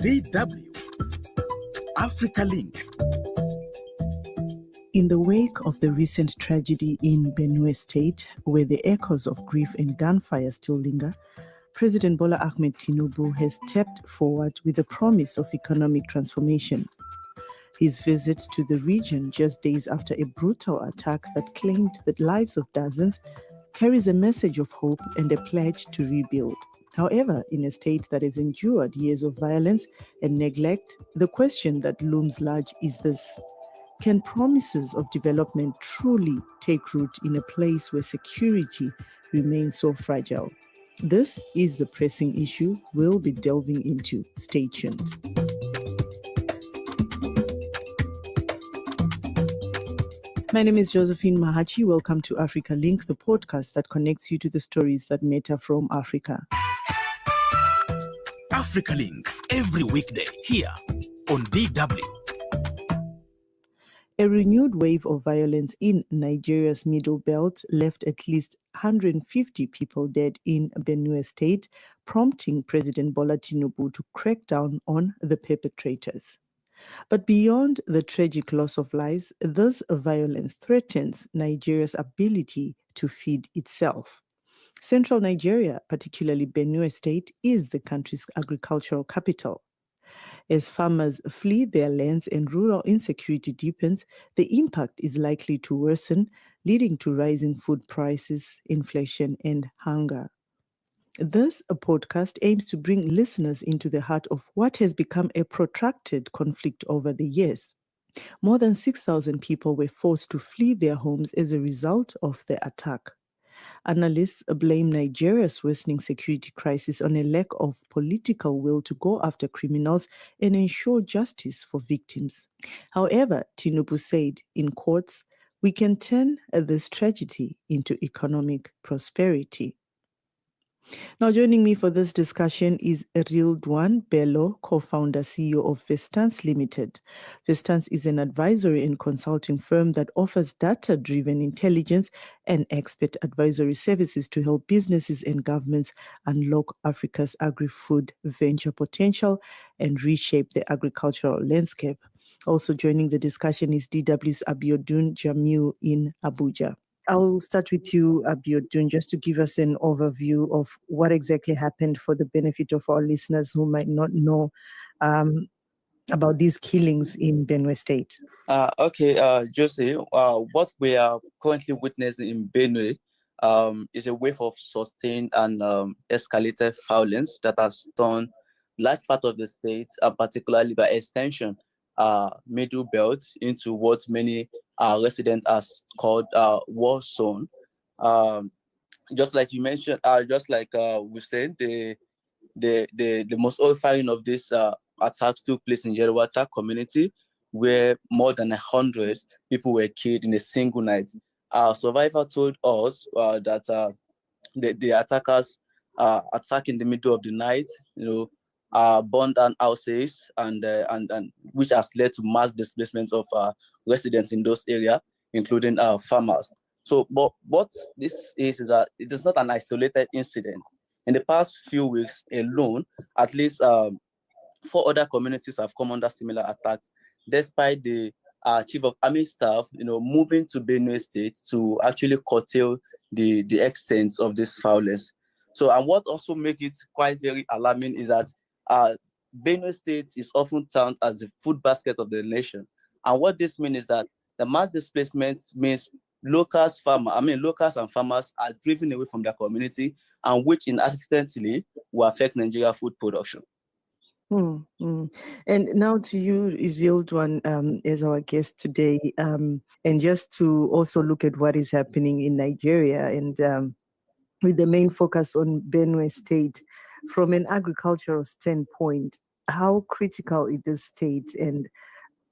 DW Africa Link. In the wake of the recent tragedy in Benue State, where the echoes of grief and gunfire still linger, President Bola Tinubu has stepped forward with the promise of economic transformation. His visit to the region just days after a brutal attack that claimed the lives of dozens carries a message of hope and a pledge to rebuild. However, in a state that has endured years of violence and neglect, the question that looms large is this: can promises of development truly take root in a place where security remains so fragile? This is the pressing issue we'll be delving into. Stay tuned. My name is Josey Mahachi. Welcome to Africa Link, the podcast that connects you to the stories that matter from Africa. Africa Link, every weekday here on DW. A renewed wave of violence in Nigeria's Middle Belt left at least 150 people dead in Benue State, prompting President Bola Tinubu to crack down on the perpetrators. But beyond the tragic loss of lives, this violence threatens Nigeria's ability to feed itself. Central Nigeria, particularly Benue State, is the country's agricultural capital. As farmers flee their lands and rural insecurity deepens, the impact is likely to worsen, leading to rising food prices, inflation, and hunger. This podcast aims to bring listeners into the heart of what has become a protracted conflict over the years. More than 6,000 people were forced to flee their homes as a result of the attack. Analysts blame Nigeria's worsening security crisis on a lack of political will to go after criminals and ensure justice for victims. However, Tinubu said, in quotes, "We can turn this tragedy into economic prosperity." Now, joining me for this discussion is Rildwan Bello, co-founder, CEO of Vestance Limited. Vestance is an advisory and consulting firm that offers data-driven intelligence and expert advisory services to help businesses and governments unlock Africa's agri-food venture potential and reshape the agricultural landscape. Also joining the discussion is DW's Abiodun Jamiu in Abuja. I'll start with you, Abiodun, just to give us an overview of what exactly happened for the benefit of our listeners who might not know about these killings in Benue State. Josey, what we are currently witnessing in Benue is a wave of sustained and escalated violence that has turned large part of the state, particularly by extension, Middle Belt, into what many residents has called war zone. Just like you mentioned, we've said, the most horrifying of these attacks took place in Yerwata community, where more than 100 people were killed in a single night. Our survivor told us that the attackers attacked in the middle of the night, burned down houses, and which has led to mass displacement of residents in those areas, including farmers. So, but what this is that it is not an isolated incident. In the past few weeks alone, at least 4 other communities have come under similar attacks, despite the chief of army staff, moving to Benue State to actually curtail the extent of this violence. So, and what also makes it quite very alarming is that Benue State is often termed as the food basket of the nation. And what this means is that the mass displacement means locals and farmers are driven away from their community, and which inadvertently will affect Nigeria food production. And now to you, Rildwan, as our guest today, and just to also look at what is happening in Nigeria, and with the main focus on Benue State, from an agricultural standpoint, how critical is this state, and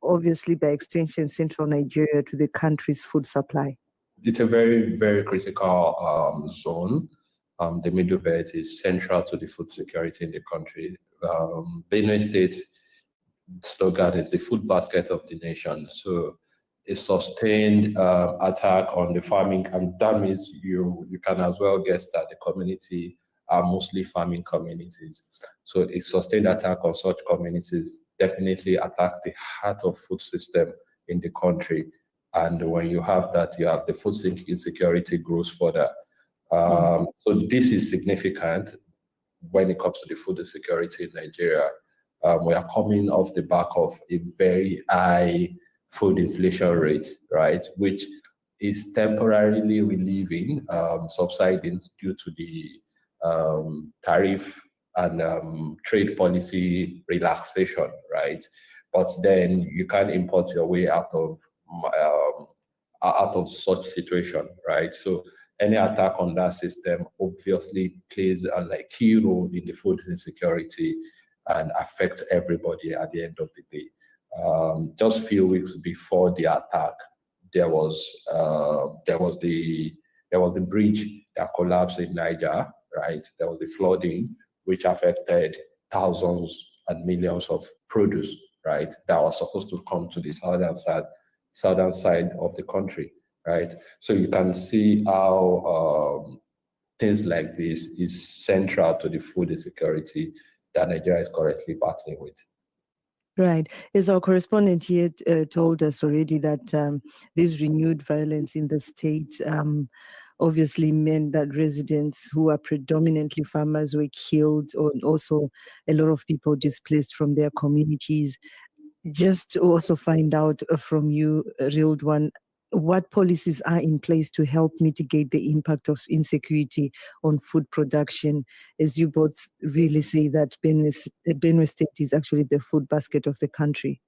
obviously by extension Central Nigeria, to the country's food supply? It's a very, very critical zone. The Middle Belt is central to the food security in the country. Benue State slogan is the food basket of the nation. So a sustained attack on the farming, and that means you can as well guess that the community are mostly farming communities. So a sustained attack on such communities definitely attack the heart of food system in the country. And when you have that, you have the food insecurity grows further. So this is significant when it comes to the food insecurity in Nigeria. We are coming off the back of a very high food inflation rate, right, which is temporarily relieving, subsiding due to the tariff and trade policy relaxation, right? But then you can't import your way out of such situation, right? So any attack on that system obviously plays a key role in the food insecurity and affects everybody at the end of the day. Just a few weeks before the attack, there was the bridge that collapsed in Niger, right? There was the flooding, which affected thousands and millions of produce, right? That was supposed to come to the southern side of the country, right? So you can see how things like this is central to the food insecurity that Nigeria is currently battling with. Right. As our correspondent here told us already that this renewed violence in the state obviously meant that residents who are predominantly farmers were killed, or also a lot of people displaced from their communities. Just to also find out from you, Rildwan, what policies are in place to help mitigate the impact of insecurity on food production, as you both really say that Benue State is actually the food basket of the country?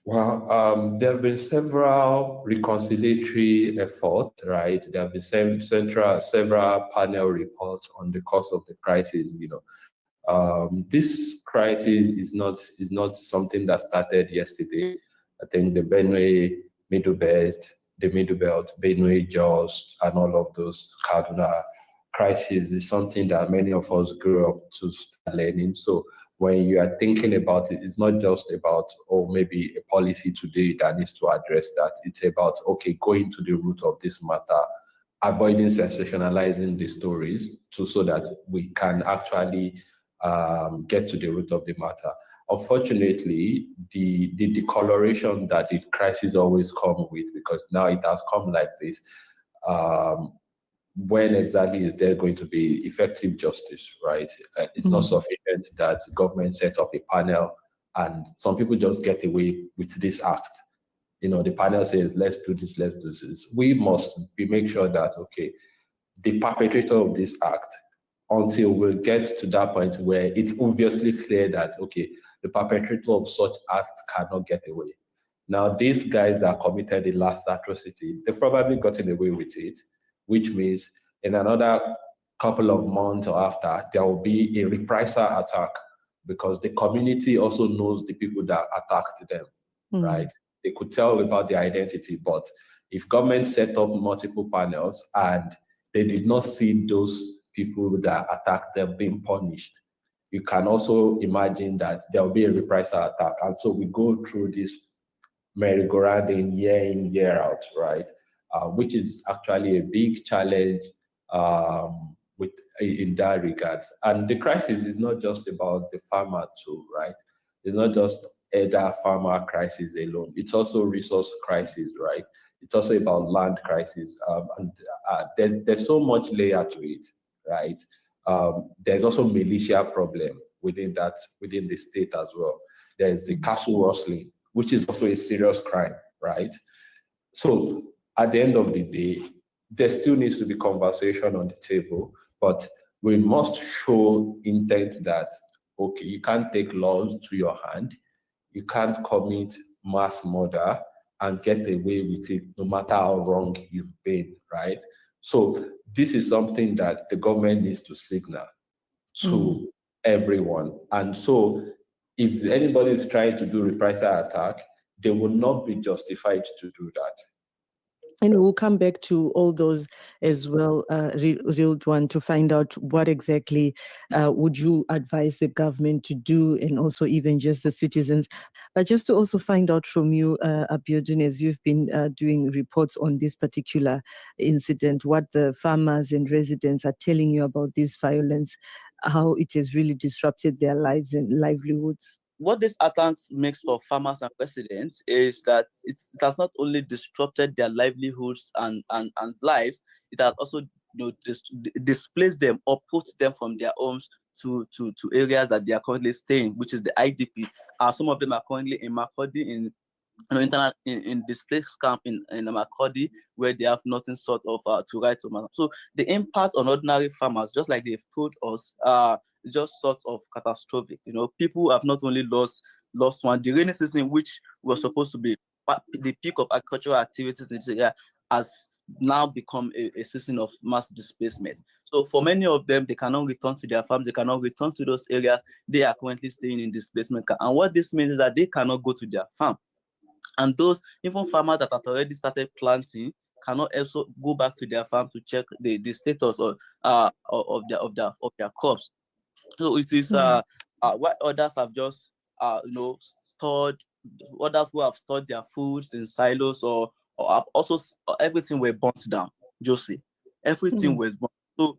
Well, there have been several reconciliatory efforts, right? There have been several panel reports on the cause of the crisis. This crisis is not something that started yesterday. I think the Benue Middle Belt, Benue, Jos, and all of those Kaduna crises is something that many of us grew up to start learning. So when you are thinking about it, it's not just about, maybe a policy today that needs to address that. It's about, going to the root of this matter, avoiding sensationalizing the stories so that we can actually get to the root of the matter. Unfortunately, the decoloration that the crisis always come with, because now it has come like this, when exactly is there going to be effective justice, right? It's not sufficient that government set up a panel and some people just get away with this act. The panel says, let's do this. We must make sure that, the perpetrator of this act, until we get to that point where it's obviously clear that, the perpetrator of such acts cannot get away. Now, these guys that committed the last atrocity, they probably gotten away with it, which means in another couple of months or after, there will be a reprisal attack because the community also knows the people that attacked them, right? They could tell about their identity, but if government set up multiple panels and they did not see those people that attacked them being punished, you can also imagine that there will be a reprisal attack. And so we go through this merry-go-round year in, year out, right? Which is actually a big challenge in that regard. And the crisis is not just about the farmer too, right? It's not just either farmer crisis alone. It's also resource crisis, right? It's also about land crisis. There's so much layer to it, right? There's also militia problem within the state as well. There's the castle rustling, which is also a serious crime, right? So at the end of the day, there still needs to be conversation on the table, but we must show intent that, you can't take laws to your hand, you can't commit mass murder and get away with it no matter how wrong you've been, right? So this is something that the government needs to signal to everyone. And so if anybody is trying to do reprisal attack, they will not be justified to do that. And we'll come back to all those as well, Rildwan, to find out what exactly would you advise the government to do, and also even just the citizens. But just to also find out from you, Abiodun, as you've been doing reports on this particular incident, what the farmers and residents are telling you about this violence, how it has really disrupted their lives and livelihoods. What this attacks makes for farmers and residents is that it has not only disrupted their livelihoods and lives, it has also displaced them or put them from their homes to areas that they are currently staying, which is the IDP. Some of them are currently in Makurdi, in displaced camp in Makurdi, where they have nothing sort of to write to. So the impact on ordinary farmers, just like they've told us, is just sort of catastrophic. People have not only lost one. The rainy season, which was supposed to be the peak of agricultural activities in this area, has now become a season of mass displacement. So for many of them, they cannot return to their farms, they cannot return to those areas they are currently staying in displacement camp. And what this means is that they cannot go to their farm. And those even farmers that have already started planting cannot also go back to their farm to check the status of their crops. So it is what others have just stored, others who have stored their foods in silos or have also everything were burnt down. Josey, everything was burnt. So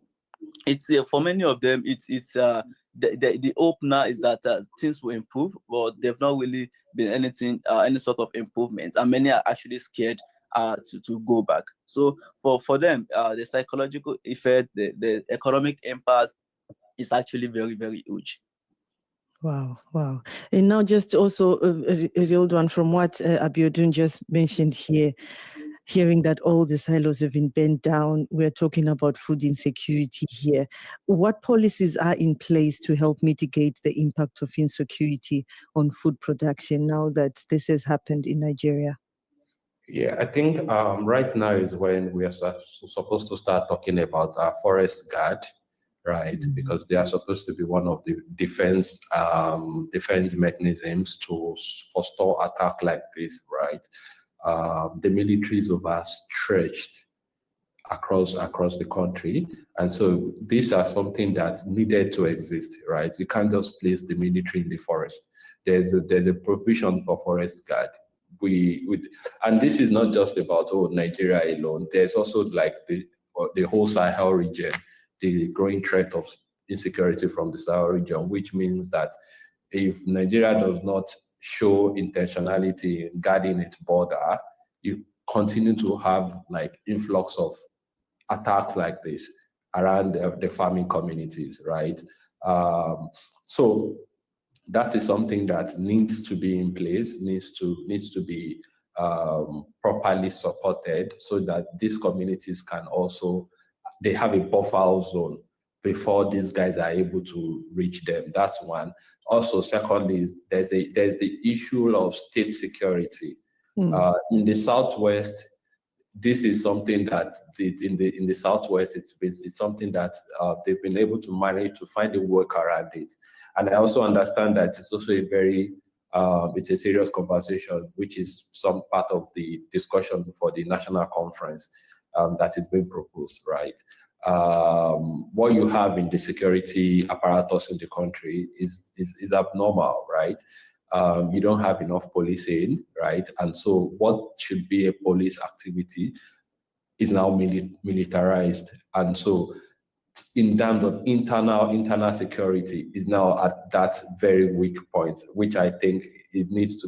it's for many of them, it's the hope now is that things will improve, but they've not really been any sort of improvement, and many are actually scared to go back. So for them, the psychological effect, the economic impact is actually very, very huge. Wow. And now just also a real one from what Abiodun just mentioned here, hearing that all the silos have been bent down, we're talking about food insecurity here. What policies are in place to help mitigate the impact of insecurity on food production now that this has happened in Nigeria? Yeah, I think right now is when we are supposed to start talking about our forest guard, right? Because they are supposed to be one of the defense mechanisms to forestall attack like this, right? The military is overstretched across the country, and so these are something that's needed to exist, right? You can't just place the military in the forest. There's a provision for forest guard. And this is not just about Nigeria alone. There's also like the whole Sahel region, the growing threat of insecurity from the Sahel region, which means that if Nigeria does not show intentionality in guarding its border, you continue to have like influx of attacks like this around the farming communities, right? So that is something that needs to be in place, needs to be properly supported, so that these communities can also, they have a buffer zone before these guys are able to reach them. That's one. Also, secondly, there's the issue of state security. In the Southwest, this is something that in the Southwest, it's something that they've been able to manage to find a work around it. And I also understand that it's also it's a serious conversation, which is some part of the discussion for the national conference that is being proposed, right? What you have in the security apparatus in the country is abnormal, right? You don't have enough policing, right? And so what should be a police activity is now militarized. And so in terms of internal security is now at that very weak point, which I think we need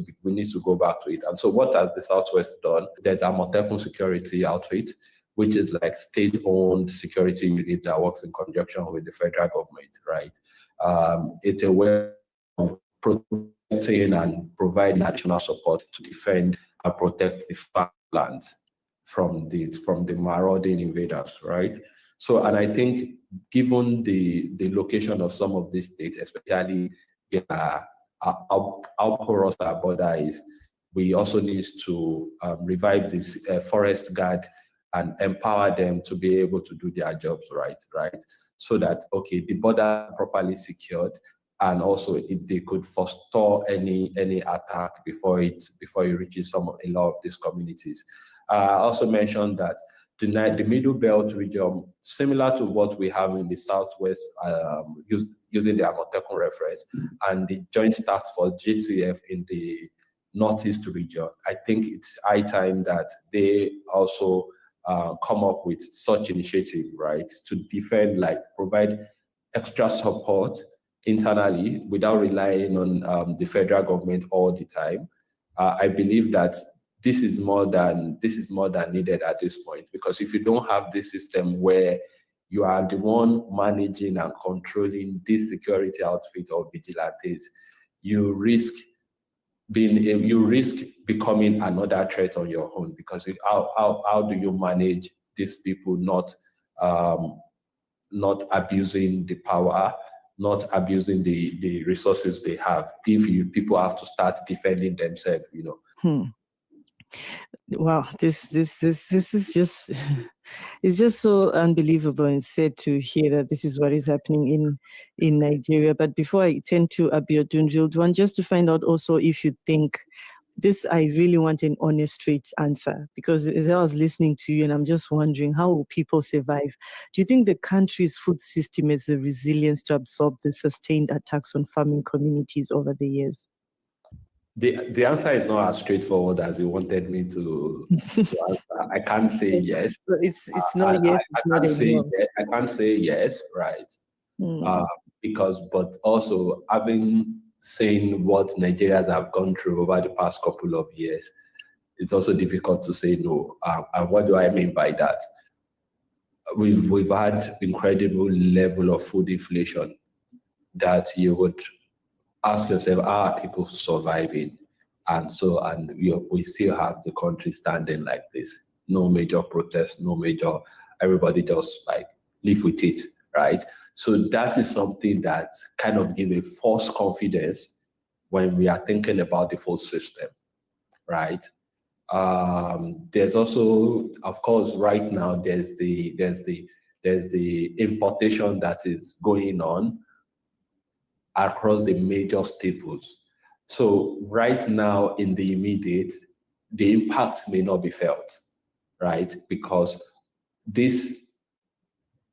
to go back to it. And so what has the Southwest done? There's a Amotekun security outfit, which is like state-owned security unit that works in conjunction with the federal government, right? It's a way of protecting and providing additional support to defend and protect the farmlands from the marauding invaders, right? So, and I think given the location of some of these states, especially how porous our border is, we also need to revive this forest guard and empower them to be able to do their jobs right? So that, okay, the border properly secured, and also they could forestall any attack before it reaches a lot of these communities. I also mentioned that the Middle Belt region, similar to what we have in the Southwest, using the Amotekun reference, and the Joint Task Force (JTF) in the Northeast region. I think it's high time that they also come up with such initiative, right, to defend, like provide extra support internally without relying on the federal government all the time. I believe that this is more than needed at this point, because if you don't have this system where you are the one managing and controlling this security outfit or vigilantes, you risk becoming another threat on your own, because how do you manage these people not abusing the power, not abusing the resources they have, if people have to start defending themselves, Wow, this is just it's just so unbelievable and sad to hear that this is what is happening in Nigeria. But before I turn to Abiodun, Rildwan, just to find out also if you think this, I really want an honest, straight answer, because as I was listening to you and I'm just wondering, how will people survive? Do you think the country's food system has the resilience to absorb the sustained attacks on farming communities over the years? The answer is not as straightforward as you wanted me to answer. I can't say yes. It's not yes. I can't say yes, right? But also saying what Nigerians have gone through over the past couple of years, it's also difficult to say no. And what do I mean by that? We've had incredible level of food inflation that you would ask yourself, are people surviving? And we still have the country standing like this. No major protest, everybody just like live with it, right? So that is something that kind of gives a false confidence when we are thinking about the food system, right? There's also, of course, right now there's the importation that is going on across the major staples. So right now in the immediate, the impact may not be felt, right? Because this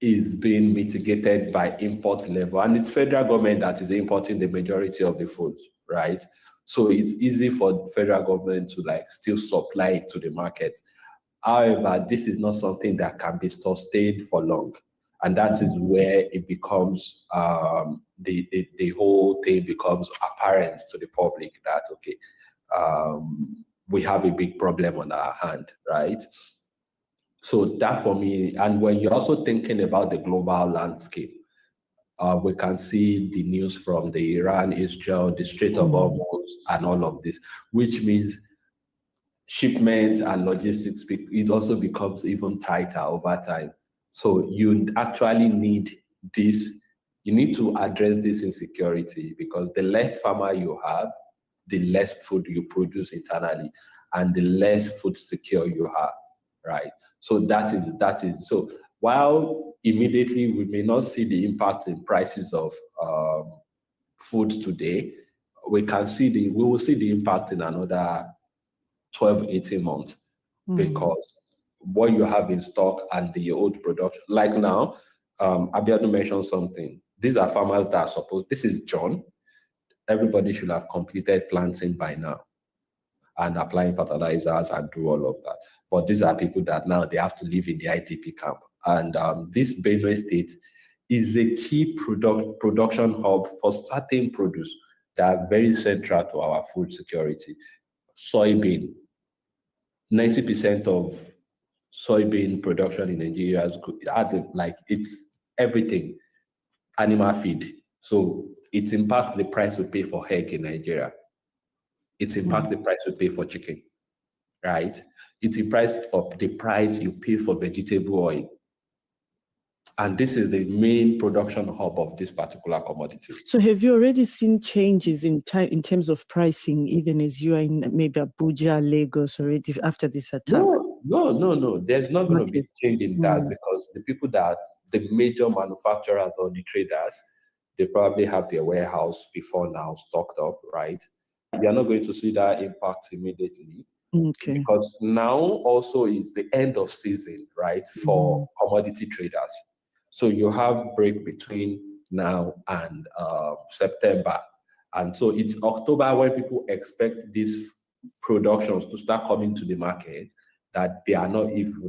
is being mitigated by import level, and it's federal government that is importing the majority of the food, right? So it's easy for federal government to like still supply it to the market. However, this is not something that can be sustained for long. And that is where it becomes, the whole thing becomes apparent to the public that, okay, we have a big problem on our hand, right? So that for me, and when you're also thinking about the global landscape, we can see the news from the Iran, Israel, the Strait of Hormuz, and all of this, which means shipments and logistics, it also becomes even tighter over time. So you actually need this, you need to address this insecurity, because the less farmer you have, the less food you produce internally, and the less food secure you are, right? So that is so while immediately we may not see the impact in prices of food today, we will see the impact in another 12, 18 months, because what you have in stock and the old production, like now, Abiodun mentioned something. These are farmers that are supposed, this is John, everybody should have completed planting by now and applying fertilizers and do all of that. But these are people that now they have to live in the IDP camp. And this Benue state is a key production hub for certain produce that are very central to our food security. Soybean, 90% of soybean production in Nigeria it's everything, animal feed. So it impacts the price we pay for egg in Nigeria. It impacts the price we pay for chicken, right? It impacts for the price you pay for vegetable oil. And this is the main production hub of this particular commodity. So have you already seen changes in terms of pricing, even as you are in maybe Abuja, Lagos already after this attack? No. There's not going to be change in that, because the major manufacturers or the traders, they probably have their warehouse before now stocked up, right? You're not going to see that impact immediately. Okay. Because now also is the end of season, right, for commodity traders. So you have break between now and September. And so it's October when people expect these productions to start coming to the market, that they are not,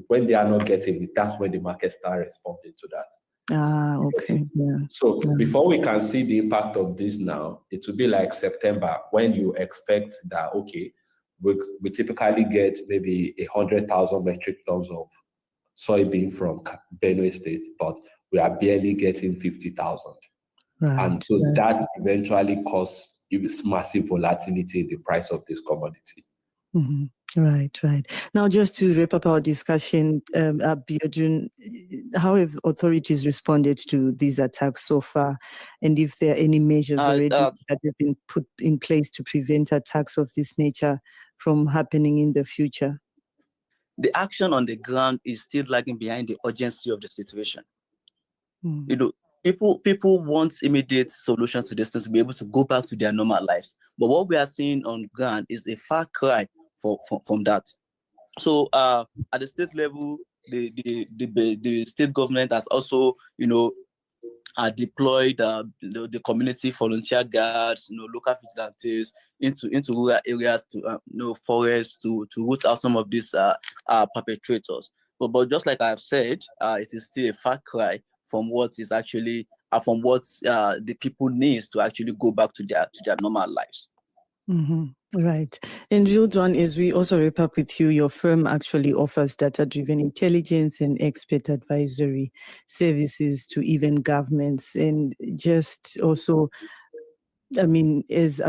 when they are not getting it, that's when the market start responding to that. Okay. Yeah. So before we can see the impact of this now, it will be like September when you expect that, okay, we typically get maybe 100,000 metric tons of soybean from Benue State, but we are barely getting 50,000. Right. And so that eventually causes massive volatility in the price of this commodity. Mm-hmm. Right. Now, just to wrap up our discussion, Abiodun, how have authorities responded to these attacks so far? And if there are any measures already that have been put in place to prevent attacks of this nature from happening in the future? The action on the ground is still lagging behind the urgency of the situation. You know, people want immediate solutions to this thing to be able to go back to their normal lives. But what we are seeing on ground is a far cry from that. So at the state level, the state government has also, deployed the community volunteer guards, local vigilantes into rural areas to forests to root out some of these perpetrators. But just like I have said, it is still a far cry from what is actually from what the people need to actually go back to their normal lives. Mm-hmm. Right. And Rildwan, as we also wrap up with you, your firm actually offers data-driven intelligence and expert advisory services to even governments, and just also, as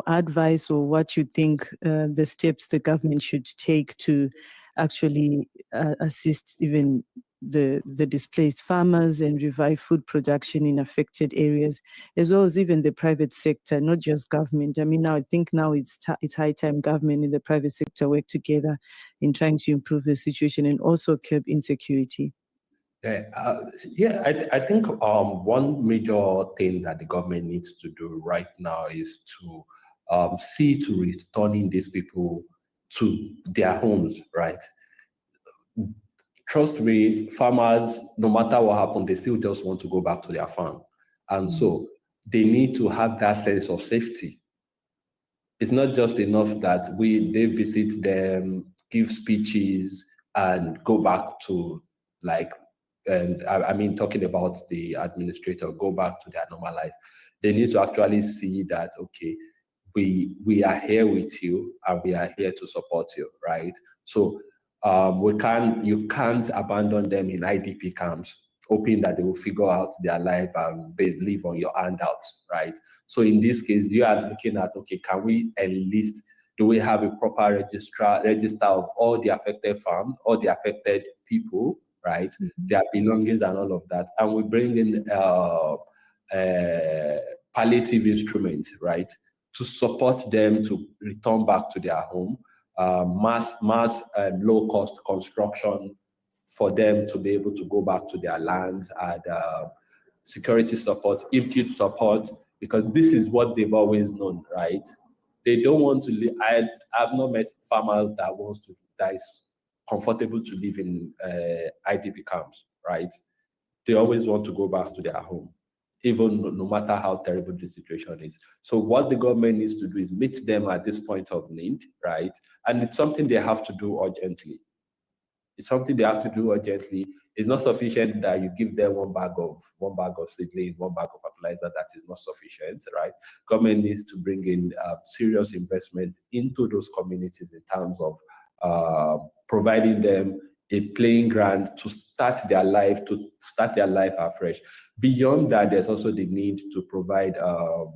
advice or what you think the steps the government should take to actually assist even the displaced farmers and revive food production in affected areas, as well as even the private sector, not just government. I think now it's high time government and the private sector work together in trying to improve the situation and also curb insecurity. I think one major thing that the government needs to do right now is to see to returning these people to their homes, right? Trust me, farmers, no matter what happens, they still just want to go back to their farm. And so they need to have that sense of safety. It's not just enough that they visit them, give speeches, and go back to talking about the administrator, go back to their normal life. They need to actually see that, okay, we are here with you and we are here to support you, right? So you can't abandon them in IDP camps, hoping that they will figure out their life and live on your handouts, right? So in this case, you are looking at, okay, can we enlist? Do we have a proper register of all the affected farms, all the affected people, right? Their belongings and all of that, and we bring in palliative instruments, right, to support them to return back to their home. Mass low-cost construction for them to be able to go back to their lands, and security support, input support, because this is what they've always known, right? They don't want to live. I've not met farmers that is comfortable to live in IDP camps, right? They always want to go back to their home, even no matter how terrible the situation is. So what the government needs to do is meet them at this point of need, right? And it's something they have to do urgently. It's something they have to do urgently. It's not sufficient that you give them one bag of seedling, one bag of fertilizer. That is not sufficient, right? Government needs to bring in serious investment into those communities in terms of providing them a playing ground to start their life afresh. Beyond that, there's also the need to provide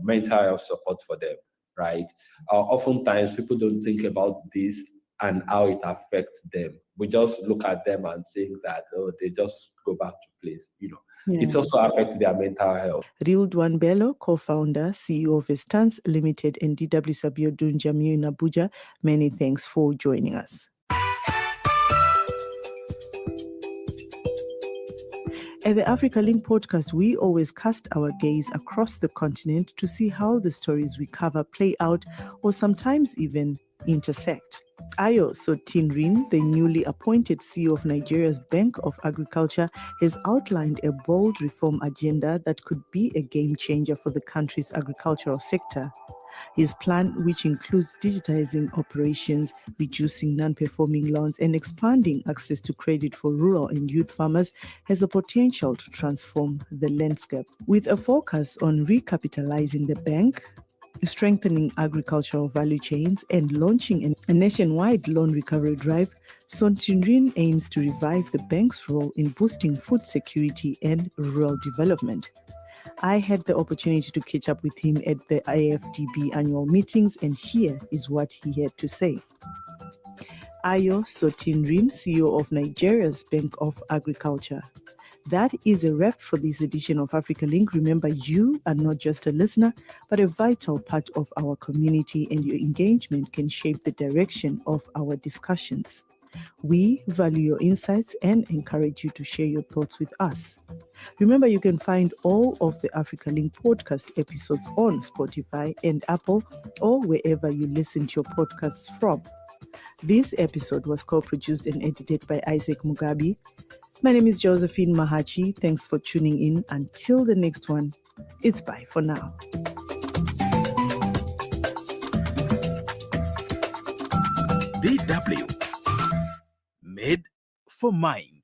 mental health support for them, right? Oftentimes, people don't think about this and how it affects them. We just look at them and think that, they just go back to place. It's also affects their mental health. Rildwan Bello, co-founder, CEO of Estance Limited, and DW Abiodun Jamiu in Abuja, many thanks for joining us. At the Africa Link podcast, we always cast our gaze across the continent to see how the stories we cover play out, or sometimes even intersect. Ayo Sotinrin, the newly appointed CEO of Nigeria's Bank of Agriculture, has outlined a bold reform agenda that could be a game changer for the country's agricultural sector. His plan, which includes digitizing operations, reducing non-performing loans, and expanding access to credit for rural and youth farmers, has the potential to transform the landscape. With a focus on recapitalizing the bank, strengthening agricultural value chains, and launching a nationwide loan recovery drive, Sotinrin aims to revive the bank's role in boosting food security and rural development. I had the opportunity to catch up with him at the AFDB annual meetings, and here is what he had to say. Ayo Sotinrin, CEO of Nigeria's Bank of Agriculture. That is a wrap for this edition of Africa Link. Remember, you are not just a listener, but a vital part of our community, and your engagement can shape the direction of our discussions. We value your insights and encourage you to share your thoughts with us. Remember, you can find all of the Africa Link podcast episodes on Spotify and Apple, or wherever you listen to your podcasts from. This episode was co-produced and edited by Isaac Mugabi. My name is Josey Mahachi. Thanks for tuning in. Until the next one, it's bye for now. DW. Made for Mind.